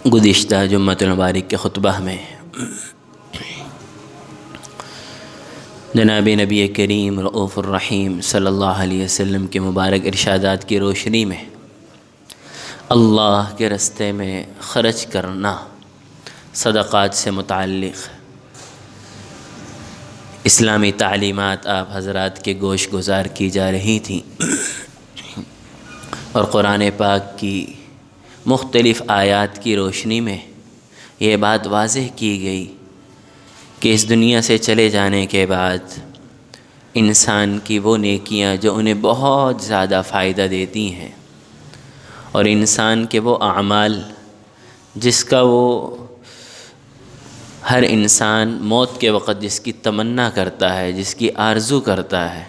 گزشتہ جمعۃ المبارک کے خطبہ میں جناب نبی کریم رؤوف الرحیم صلی اللہ علیہ وسلم کے مبارک ارشادات کی روشنی میں اللہ کے راستے میں خرچ کرنا، صدقات سے متعلق اسلامی تعلیمات آپ حضرات کے گوش گزار کی جا رہی تھیں، اور قرآن پاک کی مختلف آیات کی روشنی میں یہ بات واضح کی گئی کہ اس دنیا سے چلے جانے کے بعد انسان کی وہ نیکیاں جو انہیں بہت زیادہ فائدہ دیتی ہیں، اور انسان کے وہ اعمال جس کا وہ ہر انسان موت کے وقت جس کی تمنا کرتا ہے، جس کی آرزو کرتا ہے،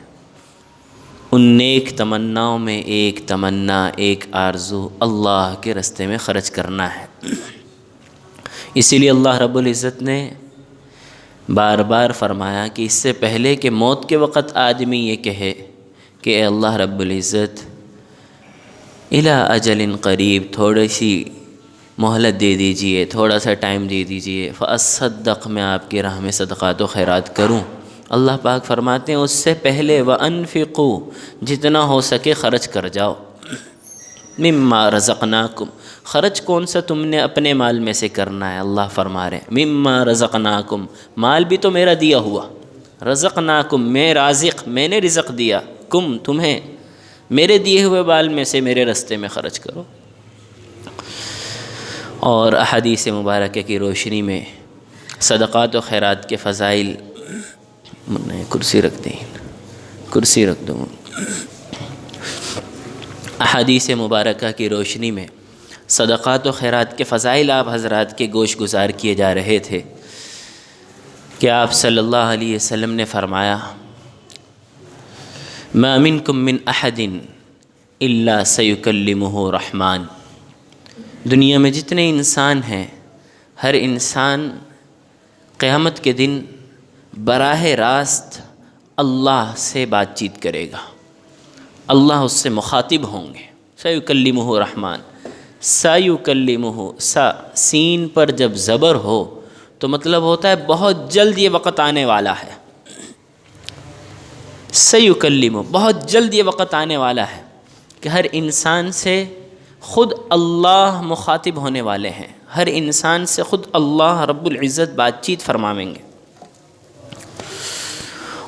ان نیک تمناؤں میں ایک تمنا، ایک آرزو اللہ کے راستے میں خرچ کرنا ہے۔ اسی لیے اللہ رب العزت نے بار بار فرمایا کہ اس سے پہلے کہ موت کے وقت آدمی یہ کہے کہ اے اللہ رب العزت الی اجل قریب، تھوڑی سی مہلت دے دیجئے، تھوڑا سا ٹائم دے دیجئے، فاصدق، میں آپ کی راہ میں صدقات و خیرات کروں۔ اللہ پاک فرماتے ہیں اس سے پہلے وانفقوا، جتنا ہو سکے خرچ کر جاؤ، مما رزقناکم، خرچ کون سا تم نے اپنے مال میں سے کرنا ہے، اللہ فرما رہے ہیں مما رزقناکم، مال بھی تو میرا دیا ہوا، رزقناکم، میں رازق، میں نے رزق دیا، کم، تمہیں، میرے دیے ہوئے مال میں سے میرے راستے میں خرچ کرو۔ اور احادیث مبارکہ کی روشنی میں صدقات و خیرات کے فضائل، کرسی رکھ دیں، کرسی رکھ دو۔ احادیث مبارکہ کی روشنی میں صدقات و خیرات کے فضائل آپ حضرات کے گوش گزار کیے جا رہے تھے کہ آپ صلی اللہ علیہ وسلم نے فرمایا ما منکم من احد الا سیکلمہ رحمن، دنیا میں جتنے انسان ہیں ہر انسان قیامت کے دن براہ راست اللہ سے بات چیت کرے گا، اللہ اس سے مخاطب ہوں گے۔ سیکلمہ رحمن، سیکلمہ، سا سین پر جب زبر ہو تو مطلب ہوتا ہے بہت جلد یہ وقت آنے والا ہے، سیکلمہ، بہت جلد یہ وقت آنے والا ہے کہ ہر انسان سے خود اللہ مخاطب ہونے والے ہیں، ہر انسان سے خود اللہ رب العزت بات چیت فرمائیں گے۔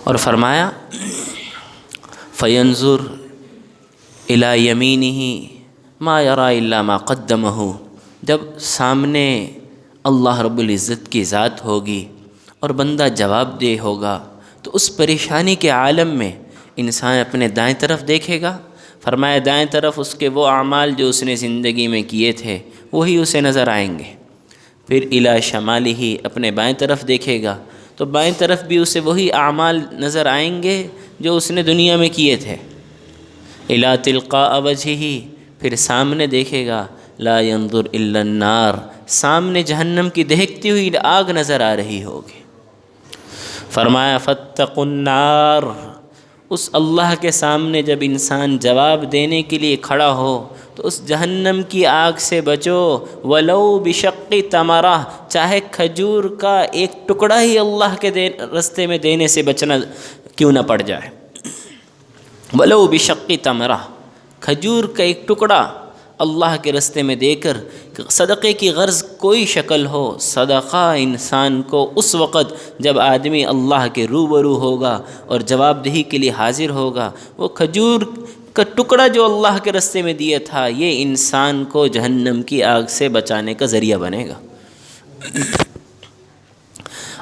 اور فرمایا فینظر الی یمینہ ما یری الا ما قدمہ، جب سامنے اللہ رب العزت کی ذات ہوگی اور بندہ جواب دہ ہوگا تو اس پریشانی کے عالم میں انسان اپنے دائیں طرف دیکھے گا، فرمایا دائیں طرف اس کے وہ اعمال جو اس نے زندگی میں کیے تھے وہی اسے نظر آئیں گے۔ پھر الی شمالہ، اپنے بائیں طرف دیکھے گا تو بائیں طرف بھی اسے وہی اعمال نظر آئیں گے جو اس نے دنیا میں کیے تھے۔ الی تلقاء وجہہ، پھر سامنے دیکھے گا لا ینظر الا النار، سامنے جہنم کی دہکتی ہوئی آگ نظر آ رہی ہوگی۔ فرمایا فاتقوا النار، اس اللہ کے سامنے جب انسان جواب دینے کے لیے کھڑا ہو تو اس جہنم کی آگ سے بچو، ولو بشق تمرہ، چاہے کھجور کا ایک ٹکڑا ہی اللہ کے راستے میں دینے سے بچنا کیوں نہ پڑ جائے، ولو بشق تمرہ، کھجور کا ایک ٹکڑا اللہ کے راستے میں دے کر، صدقے کی غرض کوئی شکل ہو، صدقہ انسان کو اس وقت جب آدمی اللہ کے روبرو ہوگا اور جواب دہی کے لیے حاضر ہوگا، وہ کھجور کا ٹکڑا جو اللہ کے راستے میں دیا تھا یہ انسان کو جہنم کی آگ سے بچانے کا ذریعہ بنے گا۔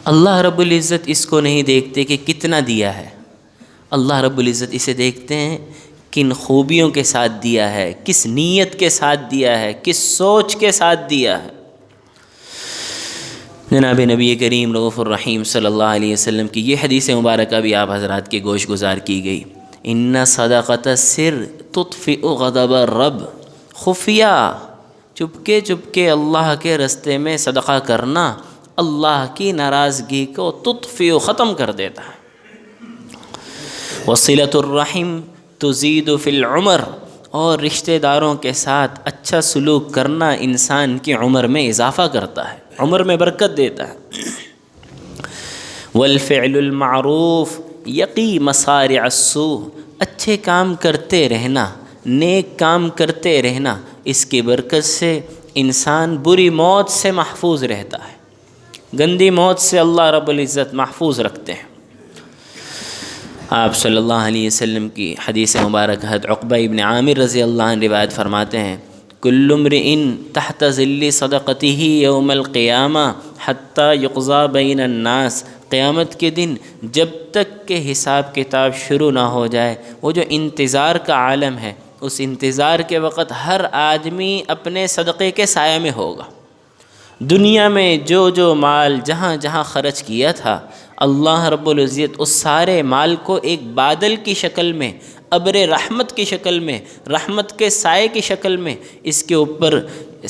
اللہ رب العزت اس کو نہیں دیکھتے کہ کتنا دیا ہے، اللہ رب العزت اسے دیکھتے ہیں کن خوبیوں کے ساتھ دیا ہے، کس نیت کے ساتھ دیا ہے، کس سوچ کے ساتھ دیا ہے۔ جناب نبی کریم رؤوف الرحیم صلی اللہ علیہ وسلم کی یہ حدیث مبارکہ بھی آپ حضرات کے گوش گزار کی گئی، ان صدقۃ السر تطفئ غضب الرب، خفیہ چپکے چپکے اللہ کے راستے میں صدقہ کرنا اللہ کی ناراضگی کو تطفئ، ختم کر دیتا ہے۔ وصلۃ الرحم تزید فی العمر، اور رشتہ داروں کے ساتھ اچھا سلوک کرنا انسان کی عمر میں اضافہ کرتا ہے، عمر میں برکت دیتا ہے۔ والفعل المعروف یقی مصارع السوء، اچھے کام کرتے رہنا، نیک کام کرتے رہنا، اس کی برکت سے انسان بری موت سے محفوظ رہتا ہے، گندی موت سے اللہ رب العزت محفوظ رکھتے ہیں۔ آپ صلی اللہ علیہ وسلم کی حدیث مبارک حضرت عقبہ ابن عامر رضی اللہ عنہ روایت فرماتے ہیں، کل امرئ تحت ظل صدقته یوم القیامہ حتی یقضى بین الناس، قیامت کے دن جب تک کہ حساب کتاب شروع نہ ہو جائے، وہ جو انتظار کا عالم ہے، اس انتظار کے وقت ہر آدمی اپنے صدقے کے سایہ میں ہوگا۔ دنیا میں جو مال جہاں جہاں خرچ کیا تھا، اللہ رب العزت اس سارے مال کو ایک بادل کی شکل میں، ابر رحمت کی شکل میں، رحمت کے سائے کی شکل میں اس کے اوپر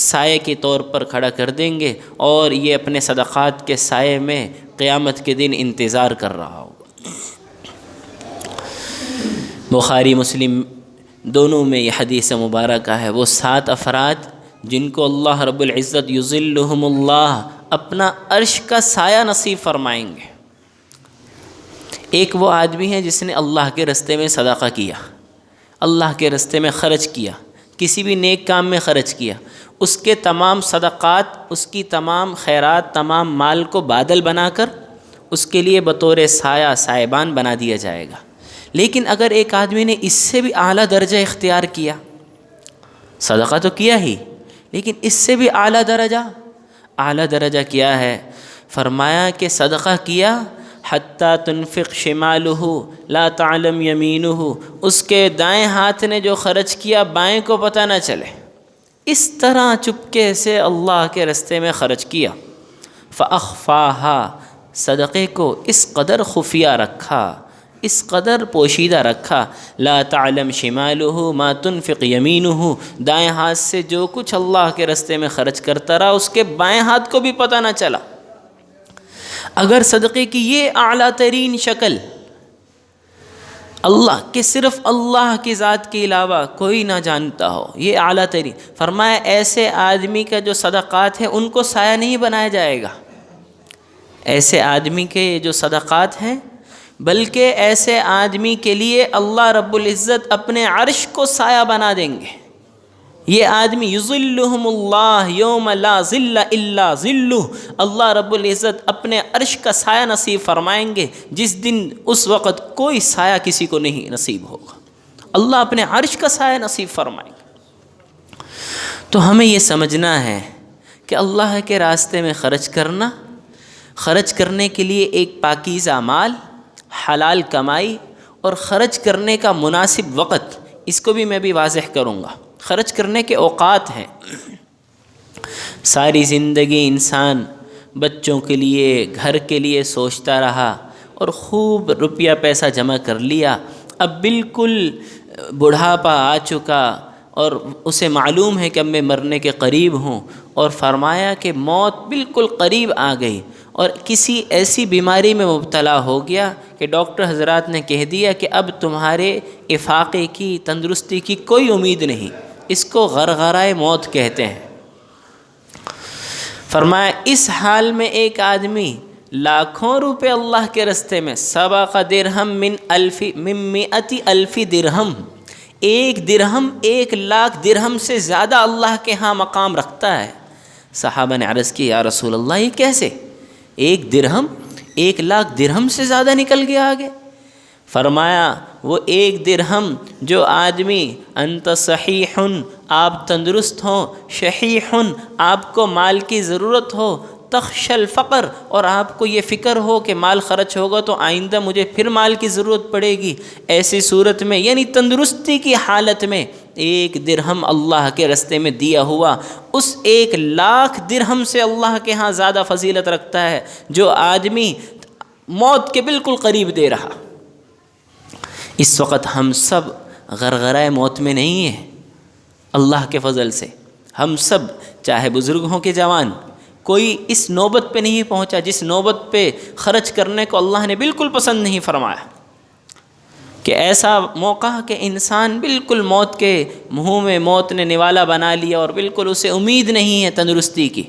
سائے کے طور پر کھڑا کر دیں گے، اور یہ اپنے صدقات کے سائے میں قیامت کے دن انتظار کر رہا ہوگا۔ بخاری مسلم دونوں میں یہ حدیث مبارکہ ہے، وہ 7 افراد جن کو اللہ رب العزت یظلہم اللہ اپنا عرش کا سایہ نصیب فرمائیں گے۔ ایک وہ آدمی ہے جس نے اللہ کے رستے میں صدقہ کیا، اللہ کے رستے میں خرچ کیا، کسی بھی نیک کام میں خرچ کیا، اس کے تمام صدقات، اس کی تمام خیرات، تمام مال کو بادل بنا کر اس کے لیے بطور سایہ سائبان بنا دیا جائے گا۔ لیکن اگر ایک آدمی نے اس سے بھی اعلیٰ درجہ اختیار کیا، صدقہ تو کیا ہی لیکن اس سے بھی اعلیٰ درجہ کیا ہے؟ فرمایا کہ صدقہ کیا حتیٰ تنفق شمالہ لا تعلم یمینہ، اس کے دائیں ہاتھ نے جو خرچ کیا بائیں کو پتہ نہ چلے، اس طرح چپکے سے اللہ کے رستے میں خرچ کیا۔ فاخفاہا، صدقے کو اس قدر خفیہ رکھا، اس قدر پوشیدہ رکھا، لا تعلم شمالہ ما تنفق یمینہ، دائیں ہاتھ سے جو کچھ اللہ کے رستے میں خرچ کرتا رہا اس کے بائیں ہاتھ کو بھی پتہ نہ چلا۔ اگر صدقے کی یہ اعلیٰ ترین شکل اللہ کہ صرف اللہ کی ذات کے علاوہ کوئی نہ جانتا ہو، یہ اعلیٰ ترین، فرمایا ایسے آدمی کا جو صدقات ہیں ان کو سایہ نہیں بنایا جائے گا، ایسے آدمی کے جو صدقات ہیں بلکہ ایسے آدمی کے لیے اللہ رب العزت اپنے عرش کو سایہ بنا دیں گے۔ یہ آدمی یظلہم اللہ یوم لا ظل الا ظلہ، اللہ رب العزت اپنے عرش کا سایہ نصیب فرمائیں گے جس دن اس وقت کوئی سایہ کسی کو نہیں نصیب ہوگا، اللہ اپنے عرش کا سایہ نصیب فرمائیں گے۔ تو ہمیں یہ سمجھنا ہے کہ اللہ کے راستے میں خرچ کرنے کے لیے ایک پاکیزہ مال، حلال کمائی اور خرچ کرنے کا مناسب وقت، اس کو بھی میں بھی واضح کروں گا۔ خرچ کرنے کے اوقات ہیں، ساری زندگی انسان بچوں کے لیے، گھر کے لیے سوچتا رہا اور خوب روپیہ پیسہ جمع کر لیا، اب بالکل بڑھاپا آ چکا اور اسے معلوم ہے کہ اب میں مرنے کے قریب ہوں، اور فرمایا کہ موت بالکل قریب آ گئی اور کسی ایسی بیماری میں مبتلا ہو گیا کہ ڈاکٹر حضرات نے کہہ دیا کہ اب تمہارے افاقے کی، تندرستی کی کوئی امید نہیں، اس کو غرغرۂ موت کہتے ہیں۔ فرمایا اس حال میں ایک آدمی لاکھوں روپے اللہ کے رستے میں، سبق درہم من 100,000 درہم، ایک درہم 1,00,000 درہم سے زیادہ اللہ کے ہاں مقام رکھتا ہے۔ صحابہ نے عرض کی یا رسول اللہ یہ کیسے؟ ایک درہم 1,00,000 درہم سے زیادہ نکل گیا آگے؟ فرمایا وہ ایک درہم جو آدمی، انت صحیح، آپ تندرست ہوں، شحیح، آپ کو مال کی ضرورت ہو، تخشى الفقر، اور آپ کو یہ فکر ہو کہ مال خرچ ہوگا تو آئندہ مجھے پھر مال کی ضرورت پڑے گی، ایسی صورت میں یعنی تندرستی کی حالت میں ایک درہم اللہ کے رستے میں دیا ہوا اس 1,00,000 درہم سے اللہ کے ہاں زیادہ فضیلت رکھتا ہے جو آدمی موت کے بالکل قریب دے رہا۔ اس وقت ہم سب غرغرۂ موت میں نہیں ہیں، اللہ کے فضل سے ہم سب، چاہے بزرگ ہوں کہ جوان، کوئی اس نوبت پہ نہیں پہنچا جس نوبت پہ خرچ کرنے کو اللہ نے بالکل پسند نہیں فرمایا، کہ ایسا موقع کہ انسان بالکل موت کے منہ میں موت نے نوالا بنا لیا اور بالکل اسے امید نہیں ہے تندرستی کی،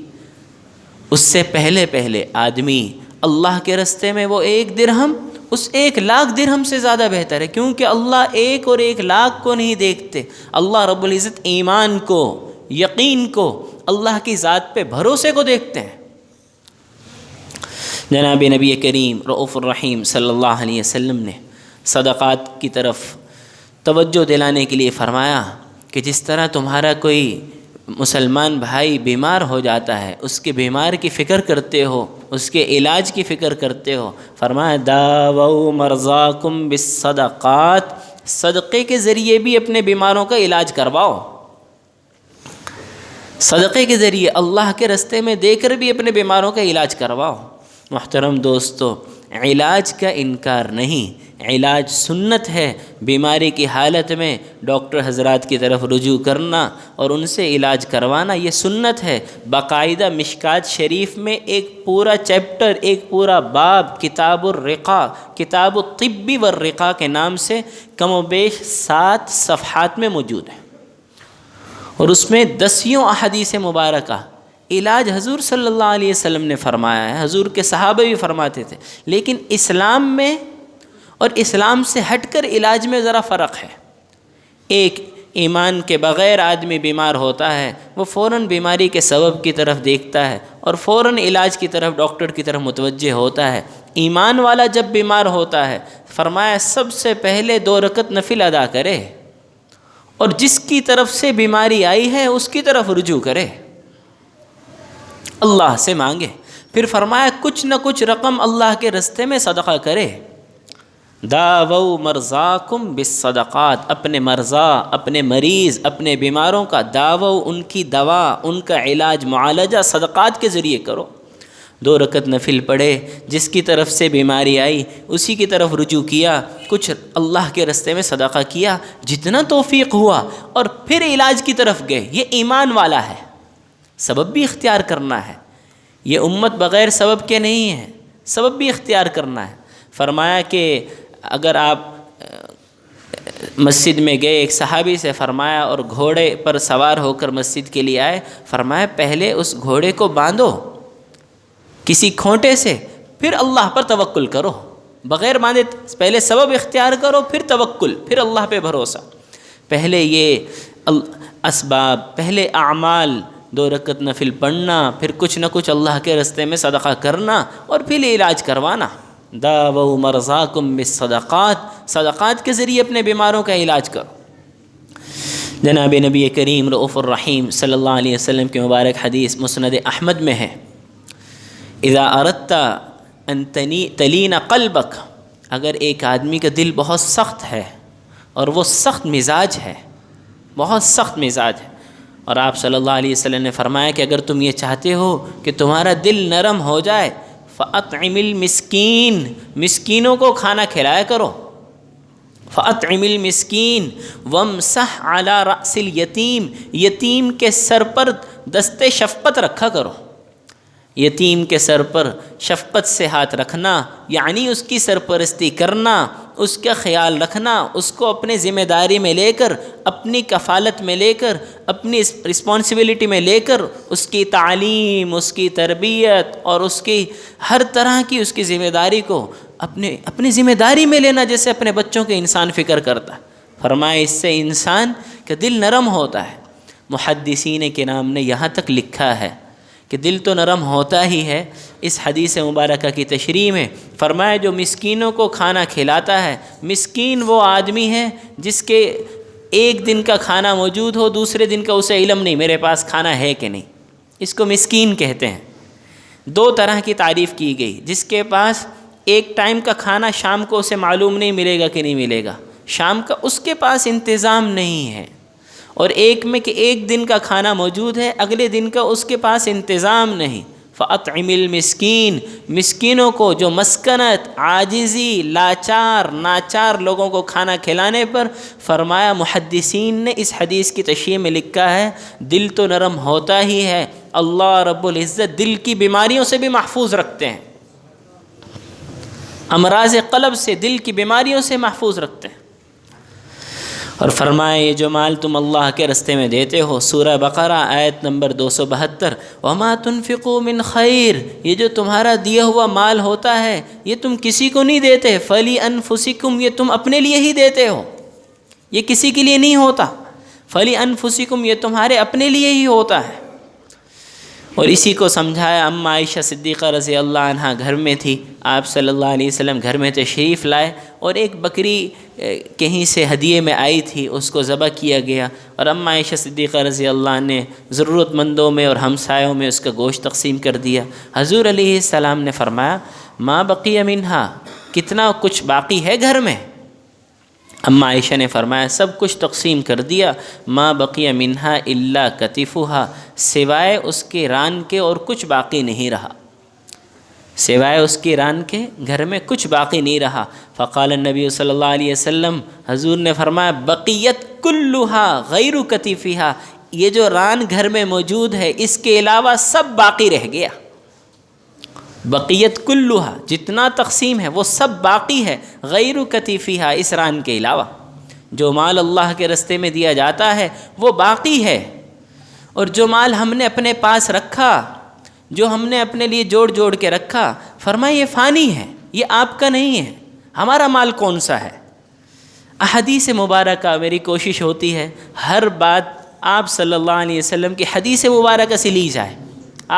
اس سے پہلے آدمی اللہ کے رستے میں وہ 1 درہم اس 1,00,000 درہم سے زیادہ بہتر ہے، کیونکہ اللہ 1 اور 1,00,000 کو نہیں دیکھتے، اللہ رب العزت ایمان کو، یقین کو، اللہ کی ذات پہ بھروسے کو دیکھتے ہیں۔ جناب نبی کریم رؤوف الرحیم صلی اللہ علیہ وسلم نے صدقات کی طرف توجہ دلانے کے لیے فرمایا کہ جس طرح تمہارا کوئی مسلمان بھائی بیمار ہو جاتا ہے، اس کے بیمار کی فکر کرتے ہو، اس کے علاج کی فکر کرتے ہو، فرمایا داووا مرضاکم بالصدقات، صدقے کے ذریعے بھی اپنے بیماروں کا علاج کرواؤ، صدقے کے ذریعے اللہ کے رستے میں دے کر بھی اپنے بیماروں کا علاج کرواؤ۔ محترم دوستو، علاج کا انکار نہیں، علاج سنت ہے، بیماری کی حالت میں ڈاکٹر حضرات کی طرف رجوع کرنا اور ان سے علاج کروانا یہ سنت ہے۔ باقاعدہ مشکات شریف میں ایک پورا چیپٹر، ایک پورا باب کتاب الرقاء، کتاب الطب والرقاء کے نام سے کم و بیش 7 صفحات میں موجود ہے، اور اس میں 10 احادیث مبارکہ علاج حضور صلی اللہ علیہ وسلم نے فرمایا ہے، حضور کے صحابہ بھی فرماتے تھے، لیکن اسلام میں اور اسلام سے ہٹ کر علاج میں ذرا فرق ہے۔ ایک ایمان کے بغیر آدمی بیمار ہوتا ہے، وہ فوراً بیماری کے سبب کی طرف دیکھتا ہے اور فوراً علاج کی طرف، ڈاکٹر کی طرف متوجہ ہوتا ہے۔ ایمان والا جب بیمار ہوتا ہے، فرمایا سب سے پہلے 2 رکعت نفل ادا کرے اور جس کی طرف سے بیماری آئی ہے اس کی طرف رجوع کرے، اللہ سے مانگے، پھر فرمایا کچھ نہ کچھ رقم اللہ کے رستے میں صدقہ کرے۔ داووا مرضاکم بالصدقات، اپنے مرضا، اپنے مریض، اپنے بیماروں کا داوا، ان کی دوا، ان کا علاج، معالجہ صدقات کے ذریعے کرو۔ 2 رکعت نفل پڑھے، جس کی طرف سے بیماری آئی اسی کی طرف رجوع کیا، کچھ اللہ کے رستے میں صدقہ کیا جتنا توفیق ہوا، اور پھر علاج کی طرف گئے۔ یہ ایمان والا ہے، سبب بھی اختیار کرنا ہے، یہ امت بغیر سبب کے نہیں ہے، سبب بھی اختیار کرنا ہے۔ فرمایا کہ اگر آپ مسجد میں گئے، ایک صحابی سے فرمایا اور گھوڑے پر سوار ہو کر مسجد کے لیے آئے، فرمایا پہلے اس گھوڑے کو باندھو کسی کھونٹے سے، پھر اللہ پر توکل کرو، بغیر باندھے پہلے سبب اختیار کرو، پھر توکل، پھر اللہ پہ بھروسہ۔ پہلے یہ اسباب، پہلے اعمال، 2 رکعت نفل پڑھنا، پھر کچھ نہ کچھ اللہ کے رستے میں صدقہ کرنا، اور پھر علاج کروانا۔ داووا مرضاکم بالصدقات، صدقات کے ذریعے اپنے بیماروں کا علاج کرو۔ جناب نبی کریم رؤوف الرحیم صلی اللہ علیہ وسلم کی مبارک حدیث مسند احمد میں ہے، اذا اردت ان تلین قلبک، اگر ایک آدمی کا دل بہت سخت ہے اور وہ سخت مزاج ہے، بہت سخت مزاج ہے، اور آپ صلی اللہ علیہ وسلم نے فرمایا کہ اگر تم یہ چاہتے ہو کہ تمہارا دل نرم ہو جائے، فَأَطْعِمِ الْمِسْكِينَ، مسکینوں کو کھانا کھلایا کرو، فَأَطْعِمِ الْمِسْكِينَ وَامْسَحْ عَلَى رَأْسِ الْيَتِيمِ، یتیم کے سر پر دست شفقت رکھا کرو، یتیم کے سر پر شفقت سے ہاتھ رکھنا یعنی اس کی سرپرستی کرنا، اس کا خیال رکھنا، اس کو اپنے ذمہ داری میں لے کر، اپنی کفالت میں لے کر، اپنی رسپانسبلٹی میں لے کر، اس کی تعلیم، اس کی تربیت اور اس کی ہر طرح کی اس کی ذمہ داری کو اپنی ذمہ داری میں لینا، جیسے اپنے بچوں کے انسان فکر کرتا ہے۔ فرمایا اس سے انسان کا دل نرم ہوتا ہے۔ محدثین کرام نے یہاں تک لکھا ہے کہ دل تو نرم ہوتا ہی ہے، اس حدیث مبارکہ کی تشریح میں فرمایا جو مسکینوں کو کھانا کھلاتا ہے، مسکین وہ آدمی ہے جس کے ایک دن کا کھانا موجود ہو، دوسرے دن کا اسے علم نہیں میرے پاس کھانا ہے کہ نہیں، اس کو مسکین کہتے ہیں۔ 2 طرح کی تعریف کی گئی، جس کے پاس ایک ٹائم کا کھانا شام کو اسے معلوم نہیں ملے گا کہ نہیں ملے گا، شام کا اس کے پاس انتظام نہیں ہے، اور ایک میں کہ ایک دن کا کھانا موجود ہے، اگلے دن کا اس کے پاس انتظام نہیں۔ فَأَطْعِمِ الْمِسْكِينَ، مسکینوں کو جو مسکنت، عاجزی، لاچار، ناچار لوگوں کو کھانا کھلانے پر، فرمایا محدثین نے اس حدیث کی تشریح میں لکھا ہے دل تو نرم ہوتا ہی ہے، اللہ رب العزت دل کی بیماریوں سے بھی محفوظ رکھتے ہیں، امراض قلب سے، دل کی بیماریوں سے محفوظ رکھتے ہیں۔ اور فرمائے یہ جو مال تم اللہ کے رستے میں دیتے ہو، سورہ بقرہ آیت نمبر 272، وما تنفقوا من خیر، یہ جو تمہارا دیا ہوا مال ہوتا ہے یہ تم کسی کو نہیں دیتے، فلی انفسکم، یہ تم اپنے لیے ہی دیتے ہو، یہ کسی کے لیے نہیں ہوتا، فلی انفسکم، یہ تمہارے اپنے لیے ہی ہوتا ہے۔ اور اسی کو سمجھایا اما عائشہ صدیقہ رضی اللہ عنہ گھر میں تھی، آپ صلی اللہ علیہ وسلم گھر میں تشریف لائے اور ایک بکری کہیں سے ہدیے میں آئی تھی، اس کو ذبح کیا گیا، اور اما عائشہ صدیقہ رضی اللہ عنہ نے ضرورت مندوں میں اور ہمسایوں میں اس کا گوشت تقسیم کر دیا۔ حضور علیہ السلام نے فرمایا ما بقی منہا، کتنا کچھ باقی ہے گھر میں؟ اما عائشہ نے فرمایا سب کچھ تقسیم کر دیا، ما بقی منہا الا کتفھا، سوائے اس کے ران کے اور کچھ باقی نہیں رہا، سوائے اس کی ران کے گھر میں کچھ باقی نہیں رہا۔ فقال النبی صلی اللہ علیہ وسلم، حضور نے فرمایا بقیت کلھا غیر کتفھا، یہ جو ران گھر میں موجود ہے اس کے علاوہ سب باقی رہ گیا، بقیت کلھا، جتنا تقسیم ہے وہ سب باقی ہے، غیر کتفھا، اس ران کے علاوہ۔ جو مال اللہ کے رستے میں دیا جاتا ہے وہ باقی ہے، اور جو مال ہم نے اپنے پاس رکھا، جو ہم نے اپنے لیے جوڑ جوڑ کے رکھا، فرمایا یہ فانی ہے، یہ آپ کا نہیں ہے، ہمارا مال کون سا ہے؟ احادیث مبارکہ، میری کوشش ہوتی ہے ہر بات آپ صلی اللہ علیہ وسلم کی حدیث مبارکہ سے لی جائے۔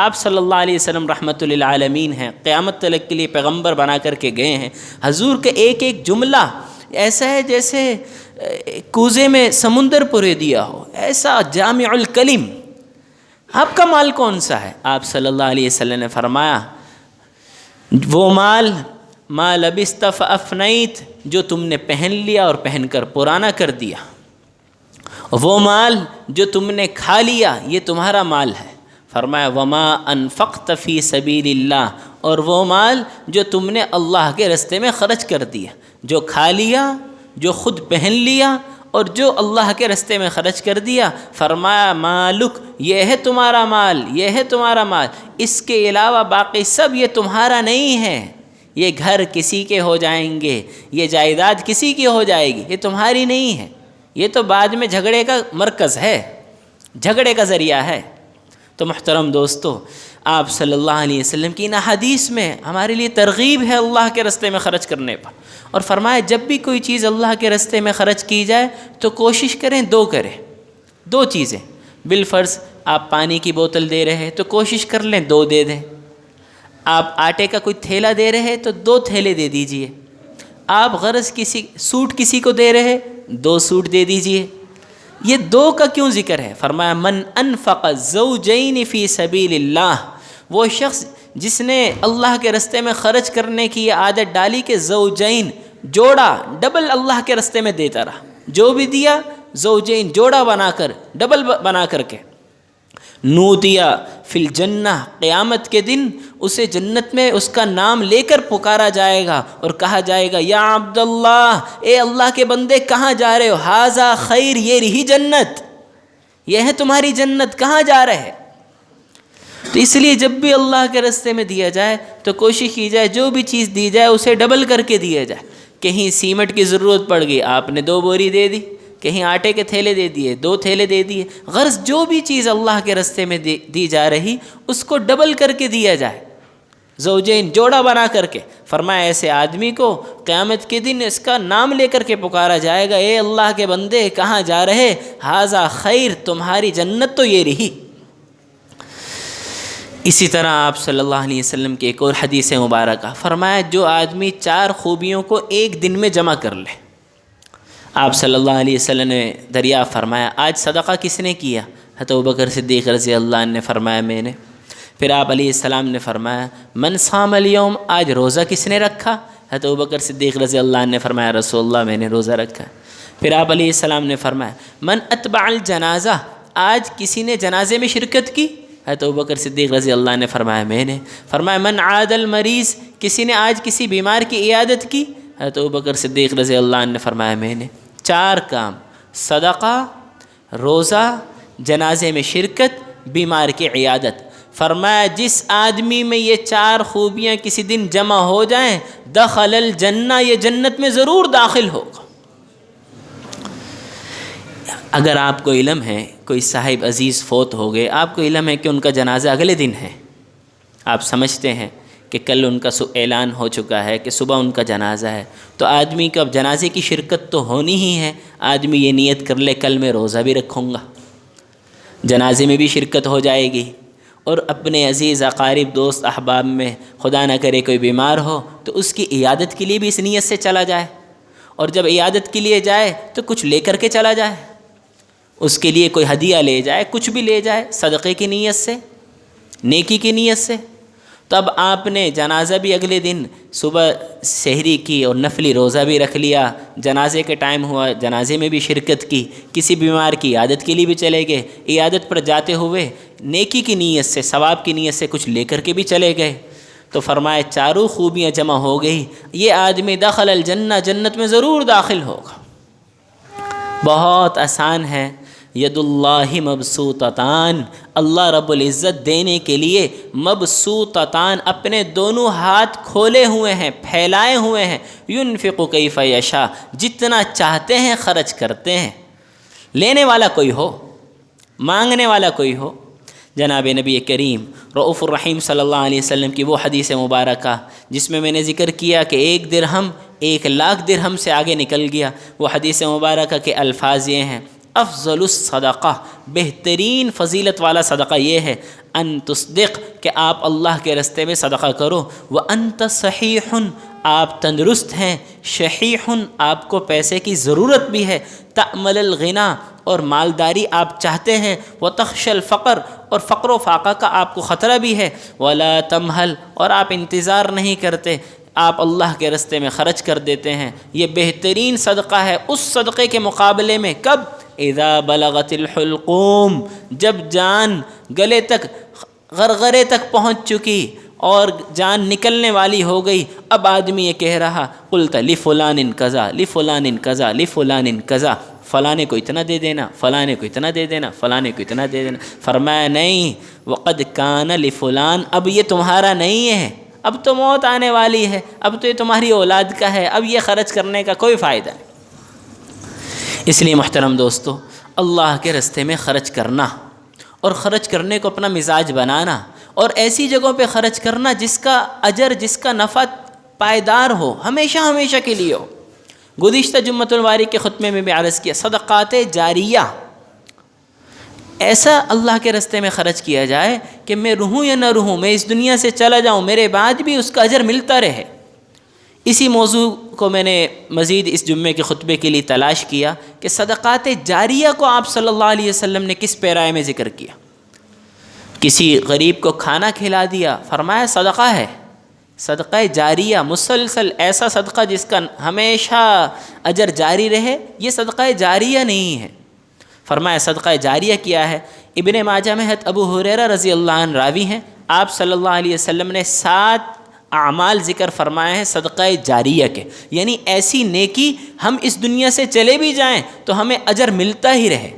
آپ صلی اللہ علیہ وسلم رحمۃ للعالمین ہیں، قیامت تلک کے لیے پیغمبر بنا کر کے گئے ہیں۔ حضور کا ایک ایک جملہ ایسا ہے جیسے کوزے میں سمندر پورے دیا ہو، ایسا جامع الکلم۔ آپ کا مال کون سا ہے؟ آپ صلی اللہ علیہ وسلم نے فرمایا وہ مال ما لبست فافنیت، جو تم نے پہن لیا اور پہن کر پرانا کر دیا، وہ مال جو تم نے کھا لیا یہ تمہارا مال ہے۔ فرمایا وما انفقت فی سبیل اللہ، اور وہ مال جو تم نے اللہ کے رستے میں خرچ کر دیا، جو کھا لیا، جو خود پہن لیا، اور جو اللہ کے رستے میں خرچ کر دیا۔ فرمایا مالک، یہ ہے تمہارا مال، یہ ہے تمہارا مال، اس کے علاوہ باقی سب یہ تمہارا نہیں ہے، یہ گھر کسی کے ہو جائیں گے، یہ جائیداد کسی کی ہو جائے گی، یہ تمہاری نہیں ہے، یہ تو بعد میں جھگڑے کا مرکز ہے، جھگڑے کا ذریعہ ہے۔ تو محترم دوستو، آپ صلی اللہ علیہ وسلم کی ان حدیث میں ہمارے لیے ترغیب ہے اللہ کے رستے میں خرچ کرنے پر، اور فرمایا جب بھی کوئی چیز اللہ کے رستے میں خرچ کی جائے تو کوشش کریں دو چیزیں۔ بالفرض آپ پانی کی بوتل دے رہے ہیں تو کوشش کر لیں 2 دے دیں، آپ آٹے کا کوئی تھیلا دے رہے ہیں تو 2 تھیلے دے دیجئے، آپ غرض سوٹ کسی کو دے رہے 2 سوٹ دے دیجئے۔ یہ 2 کا کیوں ذکر ہے؟ فرمایا من انفق زوجین فی سبیل اللہ، وہ شخص جس نے اللہ کے رستے میں خرچ کرنے کی یہ عادت ڈالی کہ زوجین، جوڑا، ڈبل اللہ کے رستے میں دیتا رہا، جو بھی دیا زوجین، جوڑا بنا کر، ڈبل بنا کر کے، نودیا فی الجنہ، قیامت کے دن اسے جنت میں اس کا نام لے کر پکارا جائے گا اور کہا جائے گا یا عبداللہ، اے اللہ کے بندے کہاں جا رہے ہو؟ ھذا خیر، یہ رہی جنت، یہ ہے تمہاری جنت، کہاں جا رہے؟ تو اس لیے جب بھی اللہ کے راستے میں دیا جائے تو کوشش کی جائے جو بھی چیز دی جائے اسے ڈبل کر کے دیا جائے۔ کہیں سیمنٹ کی ضرورت پڑ گئی، آپ نے 2 بوری دے دی، کہیں آٹے کے تھیلے دے دیے، 2 تھیلے دے دیے، غرض جو بھی چیز اللہ کے راستے میں دی جا رہی اس کو ڈبل کر کے دیا جائے، زوجین، جوڑا بنا کر کے۔ فرمایا ایسے آدمی کو قیامت کے دن اس کا نام لے کر کے پکارا جائے گا، اے اللہ کے بندے کہاں جا رہے؟ ھذا خیر، تمہاری جنت تو یہ رہی۔ اسی طرح آپ صلی اللہ علیہ وسلم کی ایک اور حدیث مبارکہ، فرمایا جو آدمی 4 خوبیوں کو ایک دن میں جمع کر لے۔ آپ صلی اللہ علیہ وسلم نے دریافت فرمایا آج صدقہ کس نے کیا؟ حضرت ابوبکر صدیق رضی اللہ عنہ نے فرمایا میں نے۔ پھر آپ علیہ السلام نے فرمایا من صام اليوم، آج روزہ کس نے رکھا؟ حضرت ابوبکر صدیق رضی اللہ عنہ نے فرمایا رسول اللہ میں نے روزہ رکھا۔ پھر آپ علیہ السلام نے فرمایا من اتبع الجنازہ، آج کسی نے جنازے میں شرکت کی؟ حضرت ابوبکر صدیق رضی اللہ عنہ نے فرمایا میں نے۔ فرمایا من عاد المریض، کسی نے آج کسی بیمار کی عیادت کی؟ حضرت ابوبکر صدیق رضی اللہ عنہ نے فرمایا میں نے۔ 4 کام، صدقہ، روزہ، جنازے میں شرکت، بیمار کی عیادت۔ فرمایا جس آدمی میں یہ 4 خوبیاں کسی دن جمع ہو جائیں دخل الجنہ، یہ جنت میں ضرور داخل ہوگا۔ اگر آپ کو علم ہے کوئی صاحب عزیز فوت ہو گئے، آپ کو علم ہے کہ ان کا جنازہ اگلے دن ہے، آپ سمجھتے ہیں کہ کل ان کا اعلان ہو چکا ہے کہ صبح ان کا جنازہ ہے، تو آدمی کا جنازے کی شرکت تو ہونی ہی ہے۔ آدمی یہ نیت کر لے کل میں روزہ بھی رکھوں گا، جنازے میں بھی شرکت ہو جائے گی، اور اپنے عزیز اقارب دوست احباب میں خدا نہ کرے کوئی بیمار ہو تو اس کی عیادت کے لیے بھی اس نیت سے چلا جائے، اور جب عیادت کے لیے جائے تو کچھ لے کر کے چلا جائے، اس کے لیے کوئی ہدیہ لے جائے، کچھ بھی لے جائے صدقے کی نیت سے، نیکی کی نیت سے۔ تب آپ نے جنازہ بھی اگلے دن صبح سحری کی اور نفلی روزہ بھی رکھ لیا، جنازے کے ٹائم ہوا جنازے میں بھی شرکت کی، کسی بیمار کی عیادت کے لیے بھی چلے گئے، عیادت پر جاتے ہوئے نیکی کی نیت سے، ثواب کی نیت سے کچھ لے کر کے بھی چلے گئے، تو فرمائے چاروں خوبیاں جمع ہو گئی، یہ آدمی دخل الجنہ، جنت میں ضرور داخل ہوگا۔ بہت آسان ہے۔ ید اللہ مبسوطتان، اللہ رب العزت دینے کے لیے مبسوطتان، اپنے دونوں ہاتھ کھولے ہوئے ہیں، پھیلائے ہوئے ہیں، ينفق کیف یشاء، جتنا چاہتے ہیں خرچ کرتے ہیں، لینے والا کوئی ہو، مانگنے والا کوئی ہو۔ جناب نبی کریم رؤوف الرحیم صلی اللہ علیہ وسلم کی وہ حدیث مبارکہ جس میں میں نے ذکر کیا کہ 1 درہم 1,00,000 درہم سے آگے نکل گیا، وہ حدیث مبارکہ کے الفاظ یہ ہیں: افضل الصدقہ، بہترین فضیلت والا صدقہ یہ ہے، ان تصدق، کہ آپ اللہ کے راستے میں صدقہ کرو، وانت صحیح، آپ تندرست ہیں، شحیح، آپ کو پیسے کی ضرورت بھی ہے، تأمل الغنا، اور مالداری آپ چاہتے ہیں، وتخشى الفقر، اور فقر و فاقہ کا آپ کو خطرہ بھی ہے، ولا تمہل، اور آپ انتظار نہیں کرتے، آپ اللہ کے راستے میں خرچ کر دیتے ہیں۔ یہ بہترین صدقہ ہے اس صدقے کے مقابلے میں، کب؟ اذا بلغت الحلقوم، جب جان گلے تک، غرغرے تک پہنچ چکی اور جان نکلنے والی ہو گئی، اب آدمی یہ کہہ رہا قلت لفلان کذا لفلان کذا لفلان کذا، فلانے کو اتنا دے دینا، فلانے کو اتنا دے دینا، فلانے کو اتنا دے دینا۔ فرمایا نہیں، وقد کان لفلان، اب یہ تمہارا نہیں ہے، اب تو موت آنے والی ہے، اب تو یہ تمہاری اولاد کا ہے، اب یہ خرچ کرنے کا کوئی فائدہ نہیں۔ اس لیے محترم دوستو، اللہ کے راستے میں خرچ کرنا اور خرچ کرنے کو اپنا مزاج بنانا، اور ایسی جگہوں پہ خرچ کرنا جس کا اجر، جس کا نفع پائیدار ہو، ہمیشہ ہمیشہ کے لیے ہو۔ گزشتہ جمعۃ الواری کے خطبے میں بھی عرض کیا، صدقات جاریہ، ایسا اللہ کے راستے میں خرچ کیا جائے کہ میں رہوں یا نہ رہوں، میں اس دنیا سے چلا جاؤں، میرے بعد بھی اس کا اجر ملتا رہے۔ اسی موضوع کو میں نے مزید اس جمعے کے خطبے کے لیے تلاش کیا کہ صدقات جاریہ کو آپ صلی اللہ علیہ وسلم نے کس پیرائے میں ذکر کیا۔ کسی غریب کو کھانا کھلا دیا، فرمایا صدقہ ہے، صدقہ جاریہ، مسلسل ایسا صدقہ جس کا ہمیشہ اجر جاری رہے، یہ صدقہ جاریہ نہیں ہے۔ فرمایا صدقہ جاریہ کیا ہے؟ ابن ماجہ میں ابو ہریرہ رضی اللہ عنہ راوی ہیں، آپ صلی اللہ علیہ وسلم نے 7 اعمال ذکر فرمائے ہیں صدقہ جاریہ کے، یعنی ایسی نیکی ہم اس دنیا سے چلے بھی جائیں تو ہمیں اجر ملتا ہی رہے۔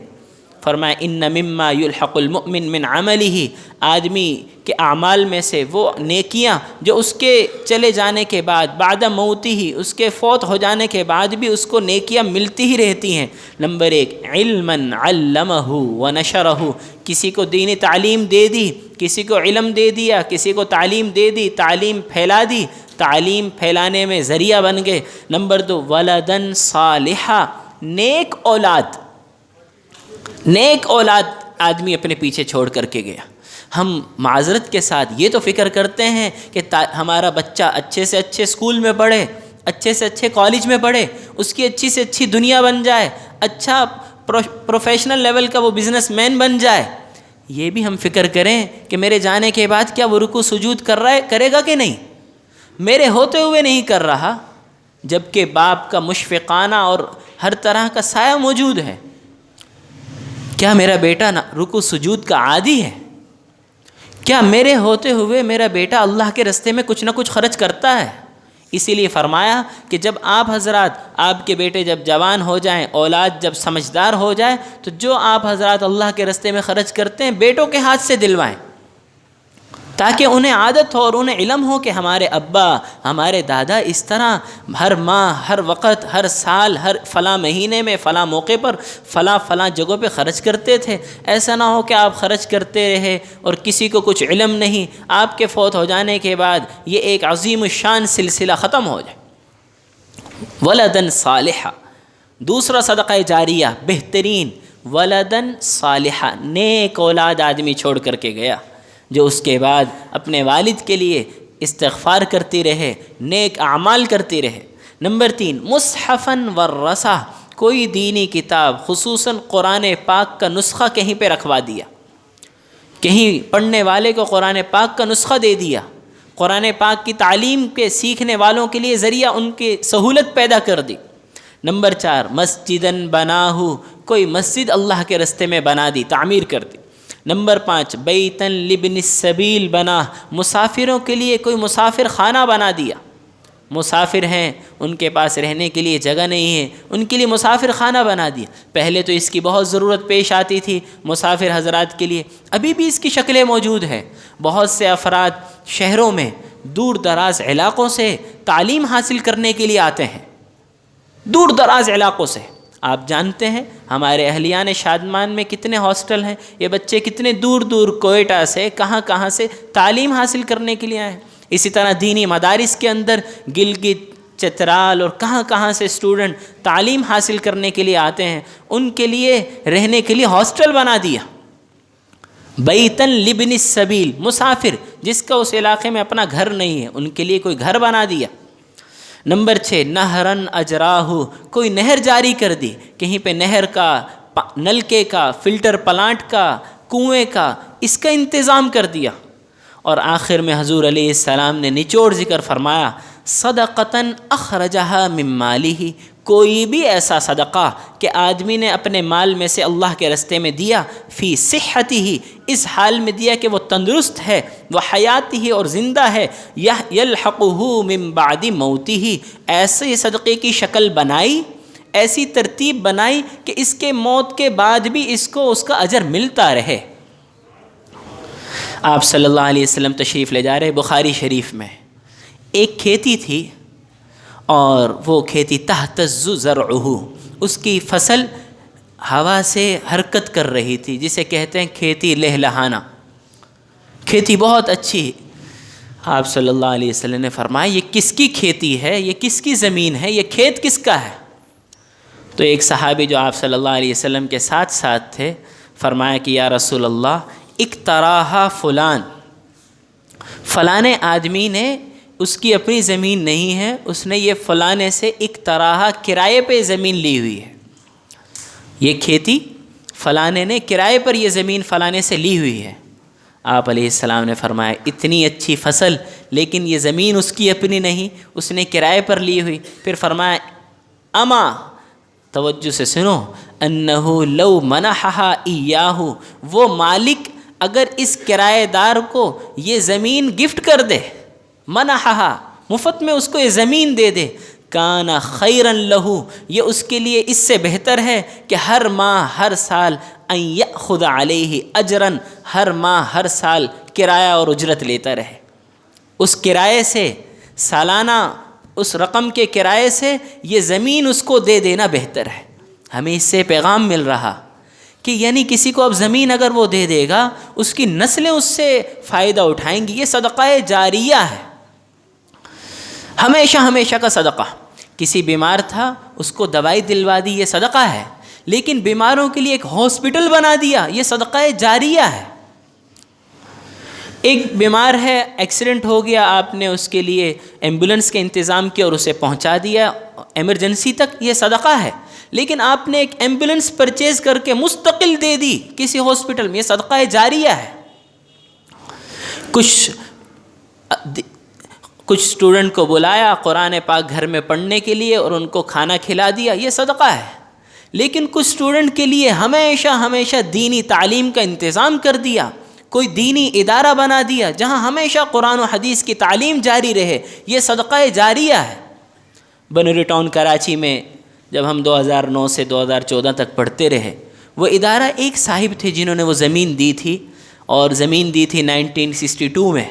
فرمایا ان مما یلحق المؤمن من عملہ، آدمی کے اعمال میں سے وہ نیکیاں جو اس کے چلے جانے کے بعد، بعد موتہ، اس کے فوت ہو جانے کے بعد بھی اس کو نیکیاں ملتی ہی رہتی ہیں۔ نمبر 1، علما علمہ ونشرہ، کسی کو دینی تعلیم دے دی، کسی کو علم دے دیا، کسی کو تعلیم دے دی، تعلیم پھیلا دی، تعلیم پھیلانے میں ذریعہ بن گئے۔ نمبر 2، ولدن صالحہ، نیک اولاد، نیک اولاد آدمی اپنے پیچھے چھوڑ کر کے گیا۔ ہم معذرت کے ساتھ یہ تو فکر کرتے ہیں کہ ہمارا بچہ اچھے سے اچھے اسکول میں پڑھے، اچھے سے اچھے کالج میں پڑھے، اس کی اچھی سے اچھی دنیا بن جائے، اچھا پروفیشنل لیول کا وہ بزنس مین بن جائے۔ یہ بھی ہم فکر کریں کہ میرے جانے کے بعد کیا وہ رکوع سجود کرے گا کہ نہیں؟ میرے ہوتے ہوئے نہیں کر رہا، جبکہ باپ کا مشفقانہ اور ہر طرح کا سایہ موجود ہے۔ کیا میرا بیٹا رکوع سجود کا عادی ہے؟ کیا میرے ہوتے ہوئے میرا بیٹا اللہ کے راستے میں کچھ نہ کچھ خرچ کرتا ہے؟ اسی لیے فرمایا کہ جب آپ حضرات، آپ کے بیٹے جب جوان ہو جائیں، اولاد جب سمجھدار ہو جائے، تو جو آپ حضرات اللہ کے راستے میں خرچ کرتے ہیں بیٹوں کے ہاتھ سے دلوائیں۔ تاکہ انہیں عادت ہو اور انہیں علم ہو کہ ہمارے ابا ہمارے دادا اس طرح ہر ماہ، ہر وقت، ہر سال، ہر فلاں مہینے میں فلاں موقع پر فلاں جگہوں پہ خرچ کرتے تھے۔ ایسا نہ ہو کہ آپ خرچ کرتے رہے اور کسی کو کچھ علم نہیں، آپ کے فوت ہو جانے کے بعد یہ ایک عظیم الشان سلسلہ ختم ہو جائے۔ ولدن صالحہ، دوسرا صدقہ جاریہ بہترین، ولدن صالحہ، نیک اولاد آدمی چھوڑ کر کے گیا جو اس کے بعد اپنے والد کے لیے استغفار کرتی رہے، نیک اعمال کرتی رہے۔ نمبر 3، مصحفاً ورثہ، کوئی دینی کتاب خصوصاً قرآن پاک کا نسخہ کہیں پہ رکھوا دیا، کہیں پڑھنے والے کو قرآن پاک کا نسخہ دے دیا، قرآن پاک کی تعلیم کے سیکھنے والوں کے لیے ذریعہ ان کی سہولت پیدا کر دی۔ نمبر 4، مسجداً بناہ، کوئی مسجد اللہ کے رستے میں بنا دی، تعمیر کر دی۔ نمبر 5، بیتاً لابن السبیل بنا، مسافروں کے لیے کوئی مسافر خانہ بنا دیا، مسافر ہیں ان کے پاس رہنے کے لیے جگہ نہیں ہے، ان کے لیے مسافر خانہ بنا دیا۔ پہلے تو اس کی بہت ضرورت پیش آتی تھی مسافر حضرات کے لیے، ابھی بھی اس کی شکلیں موجود ہیں۔ بہت سے افراد شہروں میں دور دراز علاقوں سے تعلیم حاصل کرنے کے لیے آتے ہیں، دور دراز علاقوں سے۔ آپ جانتے ہیں ہمارے اہلیان شادمان میں کتنے ہاسٹل ہیں، یہ بچے کتنے دور دور کوئٹہ سے کہاں سے تعلیم حاصل کرنے کے لیے آئے ہیں۔ اسی طرح دینی مدارس کے اندر گلگت، چترال اور کہاں سے اسٹوڈنٹ تعلیم حاصل کرنے کے لیے آتے ہیں، ان کے لیے رہنے کے لیے ہاسٹل بنا دیا۔ بیتاً لابن السبیل، مسافر جس کا اس علاقے میں اپنا گھر نہیں ہے، ان کے لیے کوئی گھر بنا دیا۔ نمبر 6، نہراً اجراہ، کوئی نہر جاری کر دی، کہیں پہ نہر کا، نلکے کا، فلٹر پلانٹ کا، کنویں کا، اس کا انتظام کر دیا۔ اور آخر میں حضور علیہ السلام نے نچوڑ ذکر فرمایا، صدقۃً اخرجہا من مالہ، کوئی بھی ایسا صدقہ کہ آدمی نے اپنے مال میں سے اللہ کے رستے میں دیا، فی صحتہ، اس حال میں دیا کہ وہ تندرست ہے، وہ حیاتہ اور زندہ ہے، یلحقہ من بعد موتہ، ایسے صدقے کی شکل بنائی، ایسی ترتیب بنائی کہ اس کے موت کے بعد بھی اس کو اس کا اجر ملتا رہے۔ آپ صلی اللہ علیہ وسلم تشریف لے جا رہے بخاری شریف میں، ایک کھیتی تھی اور وہ کھیتی تہتز زرعہ، اس کی فصل ہوا سے حرکت کر رہی تھی، جسے کہتے ہیں کھیتی لہلہانا، کھیتی بہت اچھی۔ آپ صلی اللہ علیہ وسلم نے فرمایا، یہ کس کی کھیتی ہے، یہ کس کی زمین ہے، یہ کھیت کس کا ہے؟ تو ایک صحابی جو آپ صلی اللہ علیہ وسلم کے ساتھ تھے فرمایا کہ یا رسول اللہ، اقتراہا فلانے آدمی نے، اس کی اپنی زمین نہیں ہے، اس نے یہ فلانے سے اقتراہا، کرائے پہ زمین لی ہوئی ہے، یہ کھیتی فلانے نے کرائے پر یہ زمین فلانے سے لی ہوئی ہے۔ آپ علیہ السلام نے فرمایا، اتنی اچھی فصل لیکن یہ زمین اس کی اپنی نہیں، اس نے کرائے پر لی ہوئی۔ پھر فرمایا، اما، توجہ سے سنو، انہو لو منحہا ایاہ، وہ مالک اگر اس کرایہ دار کو یہ زمین گفٹ کر دے، منحہا، مفت میں اس کو یہ زمین دے دے، کان خیرا لہ، یہ اس کے لیے اس سے بہتر ہے کہ ہر ماہ ہر سال ان یأخذ علیہ اجرا، ہر ماہ ہر سال کرایہ اور اجرت لیتا رہے، اس کرائے سے، سالانہ اس رقم کے کرائے سے یہ زمین اس کو دے دینا بہتر ہے۔ ہمیں اس سے پیغام مل رہا کہ یعنی کسی کو اب زمین اگر وہ دے دے گا، اس کی نسلیں اس سے فائدہ اٹھائیں گی، یہ صدقہ جاریہ ہے، ہمیشہ کا صدقہ۔ کسی بیمار تھا، اس کو دوائی دلوا دی، یہ صدقہ ہے، لیکن بیماروں کے لیے ایک ہاسپٹل بنا دیا، یہ صدقہ جاریہ ہے۔ ایک بیمار ہے، ایکسیڈنٹ ہو گیا، آپ نے اس کے لیے ایمبولنس کا انتظام کیا اور اسے پہنچا دیا ایمرجنسی تک، یہ صدقہ ہے، لیکن آپ نے ایک ایمبولنس پرچیز کر کے مستقل دے دی کسی ہاسپٹل میں، یہ صدقہ جاریہ ہے۔ کچھ اسٹوڈنٹ کو بلایا قرآن پاک گھر میں پڑھنے کے لیے اور ان کو کھانا کھلا دیا، یہ صدقہ ہے۔ لیکن کچھ اسٹوڈنٹ کے لیے ہمیشہ دینی تعلیم کا انتظام کر دیا، کوئی دینی ادارہ بنا دیا جہاں ہمیشہ قرآن و حدیث کی تعلیم جاری رہے، یہ صدقہ جاریہ ہے۔ بنوری ٹاؤن کراچی میں جب ہم 2009 سے 2014 تک پڑھتے رہے، وہ ادارہ ایک صاحب تھے جنہوں نے وہ زمین دی تھی اور زمین دی تھی 1962 میں،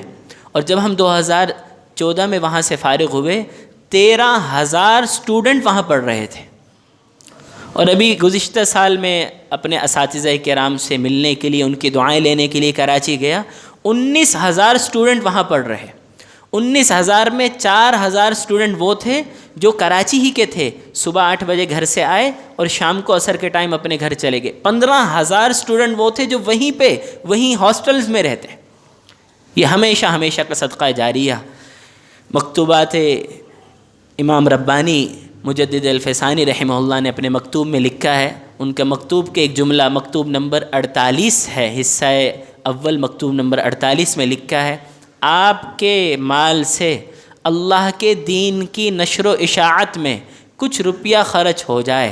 اور جب ہم 2014 میں وہاں سے فارغ ہوئے 13,000 اسٹوڈنٹ وہاں پڑھ رہے تھے۔ اور ابھی گزشتہ سال میں اپنے اساتذہ کرام سے ملنے کے لیے، ان کی دعائیں لینے کے لیے کراچی گیا، 19,000 اسٹوڈنٹ وہاں پڑھ رہے۔ 19,000 میں 4,000 اسٹوڈنٹ وہ تھے جو کراچی ہی کے تھے، صبح 8 بجے گھر سے آئے اور شام کو عصر کے ٹائم اپنے گھر چلے گئے۔ 15,000 اسٹوڈنٹ وہ تھے جو وہیں ہاسٹلز میں رہتے۔ یہ ہمیشہ ہمیشہ کا صدقہ جاریہ۔ مکتوبات امام ربانی مجدد الفسانی رحمہ اللہ نے اپنے مکتوب میں لکھا ہے، ان کا مکتوب کے ایک جملہ مکتوب نمبر 48 ہے، حصہ اول مکتوب نمبر 48 میں لکھا ہے، آپ کے مال سے اللہ کے دین کی نشر و اشاعت میں کچھ روپیہ خرچ ہو جائے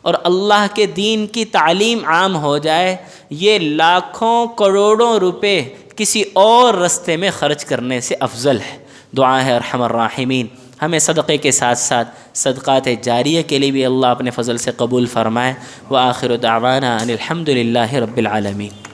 اور اللہ کے دین کی تعلیم عام ہو جائے، یہ لاکھوں کروڑوں روپے کسی اور رستے میں خرچ کرنے سے افضل ہے۔ دعا ہے ارحم الراحمین ہمیں صدقے کے ساتھ ساتھ صدقات جاریہ کے لیے بھی اللہ اپنے فضل سے قبول فرمائے۔ وآخر دعوانا ان الحمد للہ رب العالمین۔